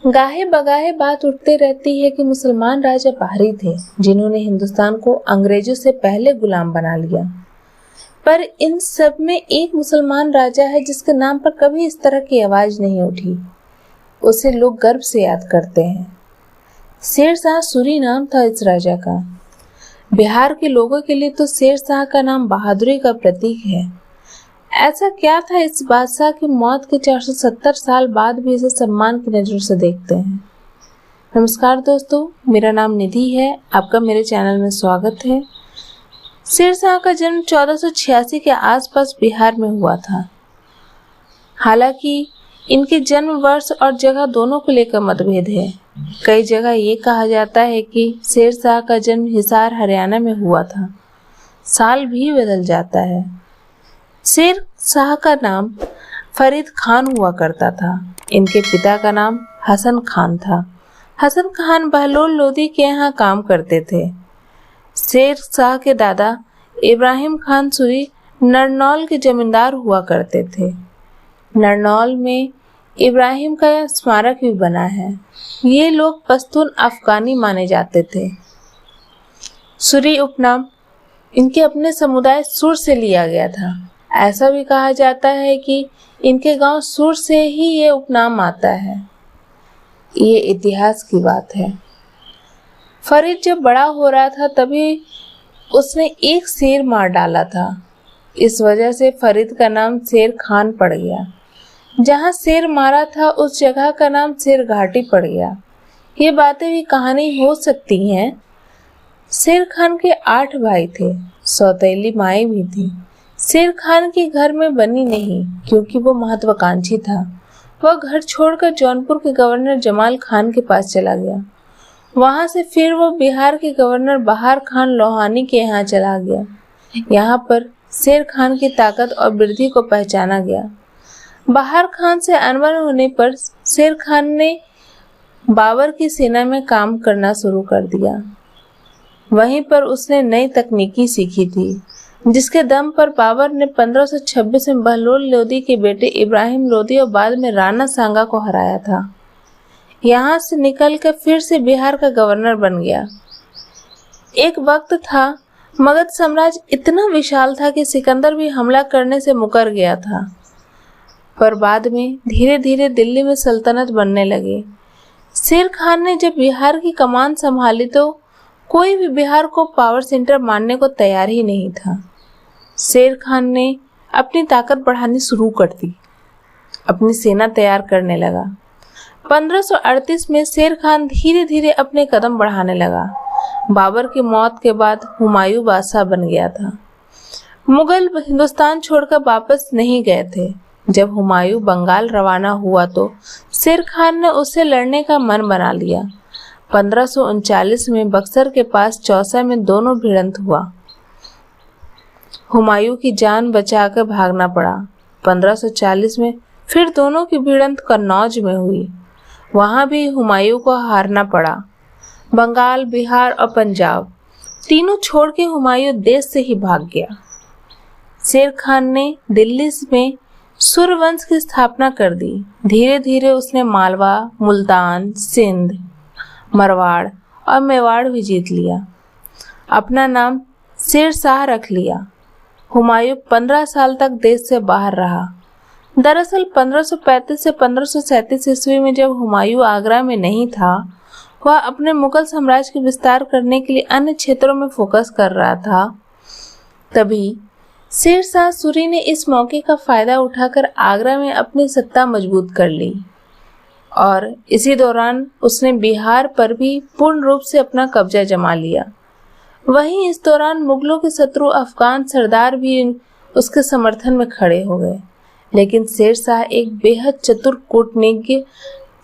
गाहे बगाहे बात उठते रहती है कि मुसलमान राजा बाहरी थे जिन्होंने हिंदुस्तान को अंग्रेजों से पहले गुलाम बना लिया। पर इन सब में एक मुसलमान राजा है जिसके नाम पर कभी इस तरह की आवाज नहीं उठी। उसे लोग गर्व से याद करते हैं। शेर शाह सूरी नाम था इस राजा का। बिहार के लोगों के लिए तो शेर शाह का नाम बहादुरी का प्रतीक है। ऐसा क्या था इस बादशाह की मौत के 470 साल बाद भी इसे सम्मान की नजर से देखते हैं। नमस्कार दोस्तों, मेरा नाम निधि है। आपका मेरे चैनल में स्वागत है। शेर शाह का जन्म 1486 के आसपास बिहार में हुआ था। हालांकि इनके जन्म वर्ष और जगह दोनों को लेकर मतभेद है। कई जगह ये कहा जाता है कि शेर शाह का जन्म हिसार हरियाणा में हुआ था। साल भी बदल जाता है। शेर शाह का नाम फरीद खान हुआ करता था। इनके पिता का नाम हसन खान था। हसन खान बहलोल लोधी के यहाँ काम करते थे। शेर शाह के दादा इब्राहिम खान सूरी नरनौल के जमींदार हुआ करते थे। नरनौल में इब्राहिम का स्मारक भी बना है। ये लोग पश्तून अफगानी माने जाते थे। सूरी उपनाम इनके अपने समुदाय सुर से लिया गया था। ऐसा भी कहा जाता है कि इनके गांव सुर से ही ये उपनाम आता है। ये इतिहास की बात है। फरीद जब बड़ा हो रहा था तभी उसने एक शेर मार डाला था। इस वजह से फरीद का नाम शेर खान पड़ गया। जहाँ शेर मारा था उस जगह का नाम शेर घाटी पड़ गया। ये बातें भी कहानी हो सकती हैं। शेर खान के 8 भाई थे। सौतेली माई भी थी। शेर खान के घर में बनी नहीं क्योंकि वो महत्वाकांक्षी था। वह घर छोड़कर जौनपुर के गवर्नर जमाल खान के पास चला गया। वहां से फिर वो बिहार के गवर्नर बहार खान लोहानी के यहाँ चला गया। यहाँ पर शेर खान की ताकत और वृद्धि को पहचाना गया। बहार खान से अनबन होने पर शेर खान ने बाबर की सेना में काम करना शुरू कर दिया। वहीं पर उसने नई तकनीकी सीखी थी जिसके दम पर बाबर ने 1526 में बहलोल लोधी के बेटे इब्राहिम लोधी और बाद में राणा सांगा को हराया था। यहाँ से निकलकर फिर से बिहार का गवर्नर बन गया। एक वक्त था मगध साम्राज्य इतना विशाल था कि सिकंदर भी हमला करने से मुकर गया था। पर बाद में धीरे धीरे दिल्ली में सल्तनत बनने लगी। शेर खान ने जब बिहार की कमान संभाली तो कोई भी बिहार को पावर सेंटर मानने को तैयार ही नहीं था। शेर खान ने अपनी ताकत बढ़ानी शुरू कर दी। अपनी सेना तैयार करने लगा। 1538 में शेर खान धीरे धीरे अपने कदम बढ़ाने लगा। बाबर की मौत के बाद हुमायूं बादशाह बन गया था। मुगल हिंदुस्तान छोड़कर वापस नहीं गए थे। जब हुमायूं बंगाल रवाना हुआ तो शेर खान ने उससे लड़ने का मन बना लिया। 1539 में बक्सर के पास चौसा में दोनों भिड़ंत हुआ। हुमायूं की जान बचाकर भागना पड़ा। 1540 में फिर दोनों की भिड़ंत कन्नौज में हुई। वहां भी हुमायूं को हारना पड़ा। बंगाल, बिहार और पंजाब तीनों छोड़ के हुमायूं देश से ही भाग गया। शेर खान ने दिल्ली में सूर्यवंश की स्थापना कर दी। धीरे धीरे उसने मालवा, मुल्तान, सिंध, मरवाड़ और मेवाड़ भी जीत लिया। अपना नाम शेर शाह रख लिया। हुमायूं 15 साल तक देश से बाहर रहा। दरअसल 1535 से 1537 ईस्वी में जब हुमायूं आगरा में नहीं था, वह अपने मुगल साम्राज्य के विस्तार करने के लिए अन्य क्षेत्रों में फोकस कर रहा था। तभी शेर शाह सूरी ने इस मौके का फायदा उठाकर आगरा में अपनी सत्ता मजबूत कर ली और इसी दौरान उसने बिहार पर भी पूर्ण रूप से अपना कब्जा जमा लिया। वहीं इस दौरान मुगलों के शत्रु अफगान सरदार भी उसके समर्थन में खड़े हो गए। लेकिन शेर शाह एक बेहद चतुर कूटनीतिज्ञ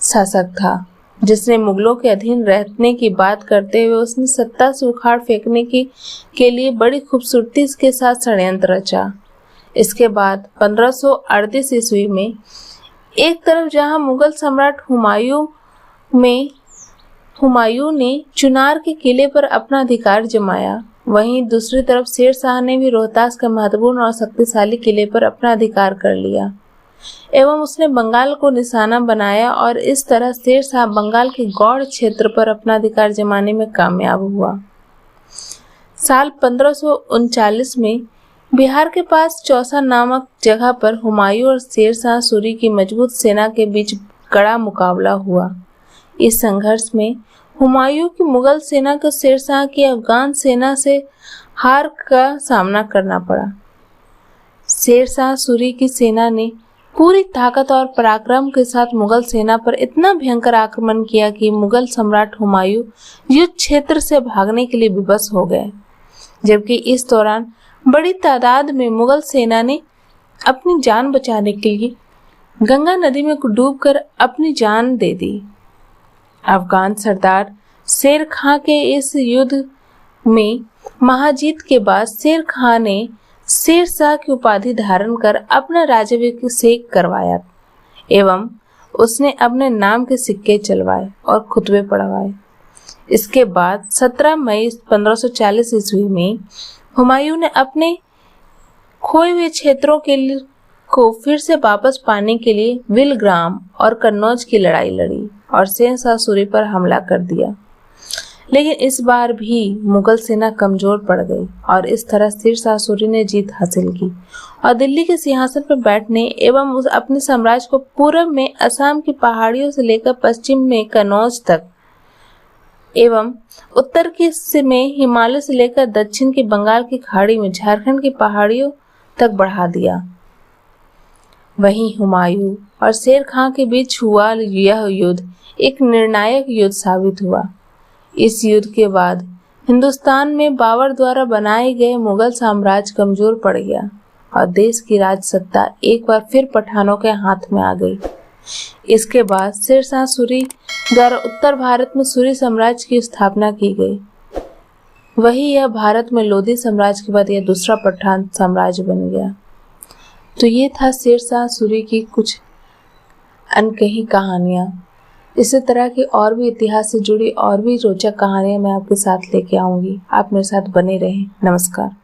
शासक था जिसने मुगलों के अधीन रहने की बात करते हुए उसने सत्ता से उखाड़ फेंकने के लिए बड़ी खूबसूरती के साथ षड्यंत्र रचा। इसके बाद 1538 ईस्वी में एक तरफ जहां मुगल सम्राट हुमायूं ने चुनार के किले पर अपना अधिकार जमाया, वहीं दूसरी तरफ शेर शाह ने भी रोहतास के महत्वपूर्ण और शक्तिशाली किले पर अपना अधिकार कर लिया। एवं उसने बंगाल को निशाना बनाया और इस तरह शेर शाह बंगाल के गौड़ क्षेत्र पर अपना अधिकार जमाने में कामयाब हुआ। साल 1539 में बिहार के पास चौसा नामक जगह पर हुमायूं और शेर शाह सूरी की मजबूत सेना के बीच कड़ा मुकाबला हुआ। इस संघर्ष में हुमायूं की मुगल सेना को शेर शाह की अफगान सेना से हार का सामना करना पड़ा। शेर शाह सूरी की सेना ने पूरी ताकत और पराक्रम के साथ मुगल सेना पर इतना भयंकर आक्रमण किया कि मुगल सम्राट हुमायूं युद्ध क्षेत्र से भागने के लिए विवश हो गए, जबकि इस दौरान बड़ी तादाद में मुगल सेना ने अपनी जान बचाने के लिए गंगा नदी में डूबकर अपनी जान दे दी। अफगान सरदार शेर खां के इस युद्ध में महाजीत के बाद शेर खां ने शेर शाह की उपाधि धारण कर अपना राज्याभिषेक करवाया एवं उसने अपने नाम के सिक्के चलवाए और खुतबे पढ़वाए। इसके बाद 17 मई 1540 ईस्वी में हुमायूं ने अपने खोए हुए क्षेत्रों को फिर से वापस पाने के लिए विलग्राम और कन्नौज की लड़ाई लड़ी और शेर शाह सूरी पर हमला कर दिया, लेकिन इस बार भी मुगल सेना कमजोर पड़ गई और इस तरह शेर शाह सूरी ने जीत हासिल की और दिल्ली के सिंहासन पर बैठने एवं उस अपने साम्राज्य को पूर्व में असम की पहाड़ियों से लेकर पश्चिम में कन्नौज तक एवं उत्तर की में हिमालय से लेकर दक्षिण की बंगाल की खाड़ी में झारखंड की पहाड़ियों तक बढ़ा दिया। वहीं हुमायूं और शेर खां के बीच हुआ यह युद्ध एक निर्णायक युद्ध साबित हुआ। इस युद्ध के बाद हिंदुस्तान में बाबर द्वारा बनाए गए मुगल साम्राज्य कमजोर पड़ गया और देश की राज सत्ता एक बार फिर पठानों के हाथ में आ गई। इसके बाद शेर शाह सूरी द्वारा उत्तर भारत में सूरी साम्राज्य की स्थापना की गई। वही यह भारत में लोधी साम्राज्य के बाद यह दूसरा पठान साम्राज्य बन गया। तो ये था शेर शाह सूरी की कुछ अनकही कहानियां। इसी तरह की और भी इतिहास से जुड़ी और भी रोचक कहानियां मैं आपके साथ लेके आऊंगी। आप मेरे साथ बने रहें। नमस्कार।